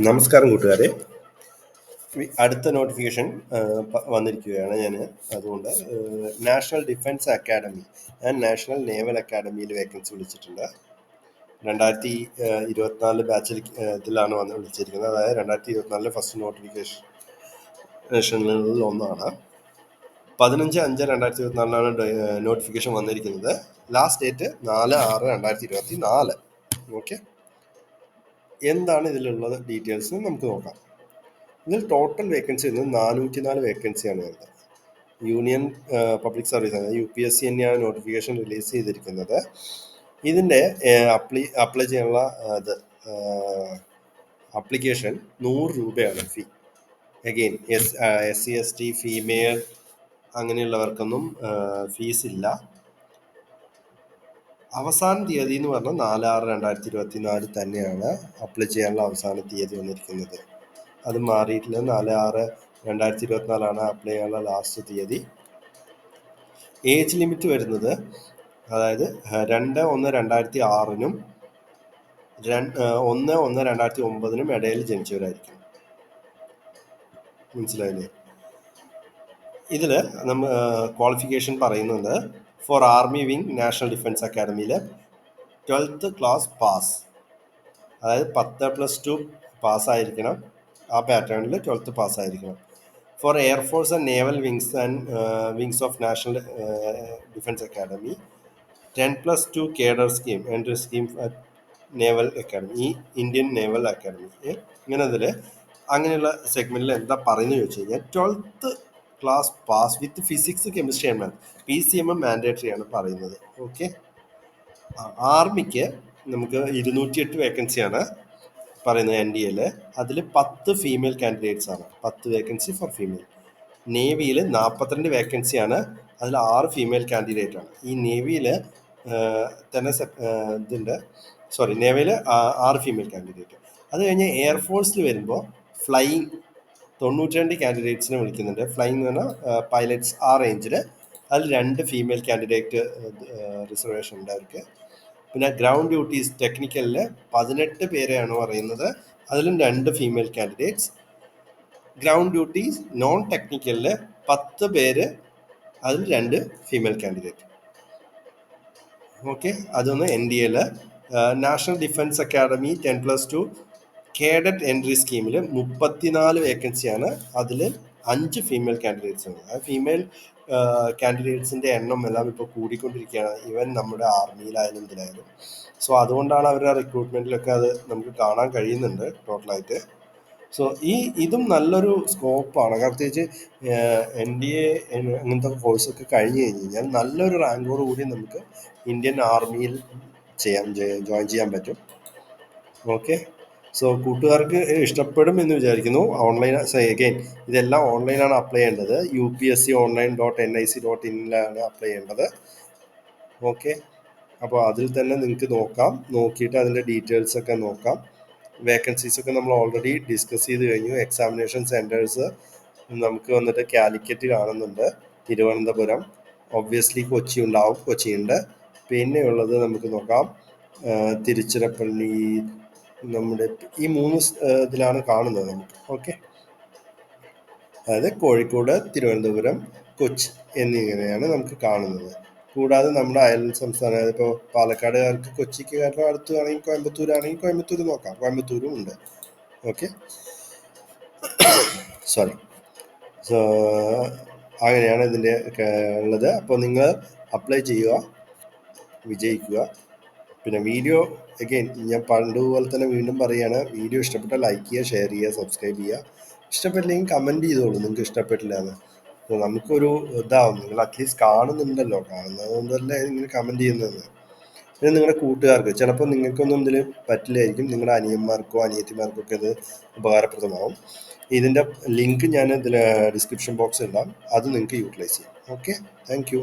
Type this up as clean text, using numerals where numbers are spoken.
നമസ്കാരം കൂട്ടുകാരെ. അടുത്ത നോട്ടിഫിക്കേഷൻ വന്നിരിക്കുകയാണ്. അതുകൊണ്ട് national defence academy and national naval അക്കാഡമിയിൽ വേക്കൻസി വിളിച്ചിട്ടുണ്ട്. 2024 ബാച്ചിൽ ഇതിലാണ് വിളിച്ചിരിക്കുന്നത്. അതായത് 2024 ഫസ്റ്റ് നോട്ടിഫിക്കേഷനിൽ ഒന്നാണ്. 15/5/2024 നോട്ടിഫിക്കേഷൻ വന്നിരിക്കുന്നത്. Last date 4/6/2024. ഓക്കെ, എന്താണ് ഇതിലുള്ള ഡീറ്റെയിൽസ് നമുക്ക് നോക്കാം. ഇതിൽ ടോട്ടൽ വേക്കൻസി വരുന്നത് 404 വേക്കൻസിയാണ് വരുന്നത്. യൂണിയൻ പബ്ലിക് സർവീസ് UPSC തന്നെയാണ് നോട്ടിഫിക്കേഷൻ റിലീസ് ചെയ്തിരിക്കുന്നത്. ഇതിൻ്റെ അപ്ലൈ ചെയ്യാനുള്ള അപ്ലിക്കേഷൻ 100 രൂപയാണ് ഫീ. അഗെയിൻ SC/ST ഫീമെയിൽ അങ്ങനെയുള്ളവർക്കൊന്നും ഫീസ് ഇല്ല. അവസാന തീയതി എന്ന് പറഞ്ഞാൽ 4/6/2024 തന്നെയാണ് അപ്ലൈ ചെയ്യാനുള്ള അവസാന തീയതി വന്നിരിക്കുന്നത്. അത് മാറിയിട്ടില്ല. 4/6/2024 അപ്ലൈ ചെയ്യാനുള്ള ലാസ്റ്റ് തീയതി. ഏജ് ലിമിറ്റ് വരുന്നത് അതായത് 2/1/2006 1/1/2009 ഇടയിൽ ജനിച്ചവരായിരിക്കും. മനസ്സിലായില്ലേ? ഇതിൽ നമ്മൾ ക്വാളിഫിക്കേഷൻ പറയുന്നത് for army wing national defence അക്കാഡമിയിലെ 12th ക്ലാസ് പാസ്, അതായത് 10+2 പാസ്സായിരിക്കണം. ആ പാറ്റേണിൽ 12th പാസ്സായിരിക്കണം. For air force and naval wings of national defence academy 10+2 cadet scheme entry scheme naval academy, ഈ ഇന്ത്യൻ നേവൽ അക്കാഡമി. അങ്ങനെയുള്ള സെഗ്മെന്റിൽ എന്താ പറയുന്നത് ചോദിച്ചു കഴിഞ്ഞാൽ 12th class pass with physics, chemistry and maths. PCM mandatory ആണ് പറയുന്നത്. ഓക്കെ, ആർമിക്ക് നമുക്ക് 208 വേക്കൻസിയാണ് പറയുന്നത് NDAയിൽ. അതിൽ 10 ഫീമെയിൽ കാൻഡിഡേറ്റ്സ് ആണ്. 10 വേക്കൻസി ഫോർ ഫീമെയിൽ. നേവിയിൽ 42 വേക്കൻസിയാണ്. അതിൽ 6 ഫീമെയിൽ കാൻഡിഡേറ്റ് ആണ്. ഈ നേവിയിൽ തന്നെ നേവിയിൽ 6 ഫീമെയിൽ കാൻഡിഡേറ്റ്. അത് കഴിഞ്ഞ് എയർഫോഴ്സിൽ വരുമ്പോൾ ഫ്ലൈയിങ് 92 കാൻഡിഡേറ്റ്സിനെ വിളിക്കുന്നുണ്ട്. ഫ്ലൈയിങ് എന്ന് പറഞ്ഞാൽ പൈലറ്റ്സ് ആ റേഞ്ചിൽ. അതിൽ 2 ഫീമെയിൽ കാൻഡിഡേറ്റ് റിസർവേഷൻ ഉണ്ട് അവർക്ക്. പിന്നെ ഗ്രൗണ്ട് ഡ്യൂട്ടീസ് ടെക്നിക്കലിൽ 18 പേരെയാണ് പറയുന്നത്. അതിലും 2 female candidates. Ground duties non ടെക്നിക്കലിൽ 10 പേര്, അതിൽ 2 ഫീമെയിൽ കാൻഡിഡേറ്റ്. ഓക്കെ, അതൊന്ന് NDAയിൽ. National defence academy 10+2 cadet entry സ്കീമിൽ 34 വേക്കൻസിയാണ്. അതിൽ 5 ഫീമെയിൽ കാൻഡിഡേറ്റ്സ് ഉണ്ട്. ആ ഫീമെയിൽ കാൻഡിഡേറ്റ്സിൻ്റെ എണ്ണം എല്ലാം ഇപ്പോൾ കൂടിക്കൊണ്ടിരിക്കുകയാണ്, ഈവൻ നമ്മുടെ ആർമിയിലായാലും ഇതിലായാലും. സോ അതുകൊണ്ടാണ് അവരുടെ റിക്രൂട്ട്മെൻറ്റിലൊക്കെ അത് നമുക്ക് കാണാൻ കഴിയുന്നുണ്ട് ടോട്ടലായിട്ട്. സോ ഇതും നല്ലൊരു സ്കോപ്പാണ്. പ്രത്യേകിച്ച് NDA അങ്ങനത്തെ കോഴ്സൊക്കെ കഴിഞ്ഞ് കഴിഞ്ഞാൽ നല്ലൊരു റാങ്കോട് കൂടി നമുക്ക് ഇന്ത്യൻ ആർമിയിൽ ജോയിൻ ചെയ്യാൻ പറ്റും. ഓക്കെ, സോ കൂട്ടുകാർക്ക് ഇഷ്ടപ്പെടും എന്ന് വിചാരിക്കുന്നു. ഓൺലൈൻ അഗെയിൻ ഇതെല്ലാം ഓൺലൈനാണ് അപ്ലൈ ചെയ്യേണ്ടത്. UPSC.online.nic.in അപ്ലൈ ചെയ്യേണ്ടത്. ഓക്കെ, അപ്പോൾ അതിൽ തന്നെ നിങ്ങൾക്ക് നോക്കിയിട്ട് അതിൻ്റെ ഡീറ്റെയിൽസൊക്കെ നോക്കാം. വേക്കൻസീസൊക്കെ നമ്മൾ ഓൾറെഡി ഡിസ്കസ് ചെയ്ത് കഴിഞ്ഞു. എക്സാമിനേഷൻ സെൻറ്റേഴ്സ് നമുക്ക് വന്നിട്ട് കാലിക്കറ്റ് കാണുന്നുണ്ട്, തിരുവനന്തപുരം, ഒബ്വിയസ്ലി കൊച്ചി ഉണ്ടാവും, കൊച്ചിയുണ്ട്. പിന്നെയുള്ളത് നമുക്ക് നോക്കാം തിരുച്ചിറപ്പള്ളി, നമ്മുടെ ഈ 3 ഇതിലാണ് കാണുന്നത് നമുക്ക്. ഓക്കെ, അതായത് കോഴിക്കോട്, തിരുവനന്തപുരം, കൊച്ചി എന്നിങ്ങനെയാണ് നമുക്ക് കാണുന്നത്. കൂടാതെ നമ്മുടെ അയൽ സംസ്ഥാനം, ഇപ്പോൾ പാലക്കാടുകാർക്ക് കൊച്ചിക്ക് കാരണം അടുത്താണെങ്കിൽ കോയമ്പത്തൂരാണെങ്കിൽ കോയമ്പത്തൂർ നോക്കാം, കോയമ്പത്തൂരും ഉണ്ട്. Okay, sorry. സോ അങ്ങനെയാണ് ഇതിൻ്റെ ഉള്ളത്. അപ്പോൾ നിങ്ങൾ അപ്ലൈ ചെയ്യുക, വിജയിക്കുക. പിന്നെ വീഡിയോ അഗെയിൻ ഞാൻ പണ്ടുപോലെ തന്നെ വീണ്ടും പറയുകയാണ്, വീഡിയോ ഇഷ്ടപ്പെട്ടാൽ ലൈക്ക് ചെയ്യുക, ഷെയർ ചെയ്യുക, സബ്സ്ക്രൈബ് ചെയ്യുക. ഇഷ്ടപ്പെട്ടില്ലെങ്കിൽ കമൻറ്റ് ചെയ്തോളൂ നിങ്ങൾക്ക് ഇഷ്ടപ്പെട്ടില്ല എന്ന്. അപ്പോൾ നമുക്കൊരു ഇതാവും, നിങ്ങൾ അറ്റ്ലീസ്റ്റ് കാണുന്നുണ്ടല്ലോ, കാണുന്നതുകൊണ്ടല്ലേ നിങ്ങൾ കമൻറ്റ് ചെയ്യുന്നത്. പിന്നെ നിങ്ങളുടെ കൂട്ടുകാർക്ക് ചിലപ്പോൾ നിങ്ങൾക്കൊന്നും ഇതിൽ പറ്റില്ലായിരിക്കും, നിങ്ങളുടെ അനിയന്മാർക്കോ അനിയത്തിമാർക്കോ ഒക്കെ ഇത് ഉപകാരപ്രദമാവും. ഇതിൻ്റെ ലിങ്ക് ഞാൻ ഇതിൽ ഡിസ്ക്രിപ്ഷൻ ബോക്സിൽ ഇടാം, അത് നിങ്ങൾക്ക് യൂട്ടിലൈസ് ചെയ്യാം. Okay, thank you.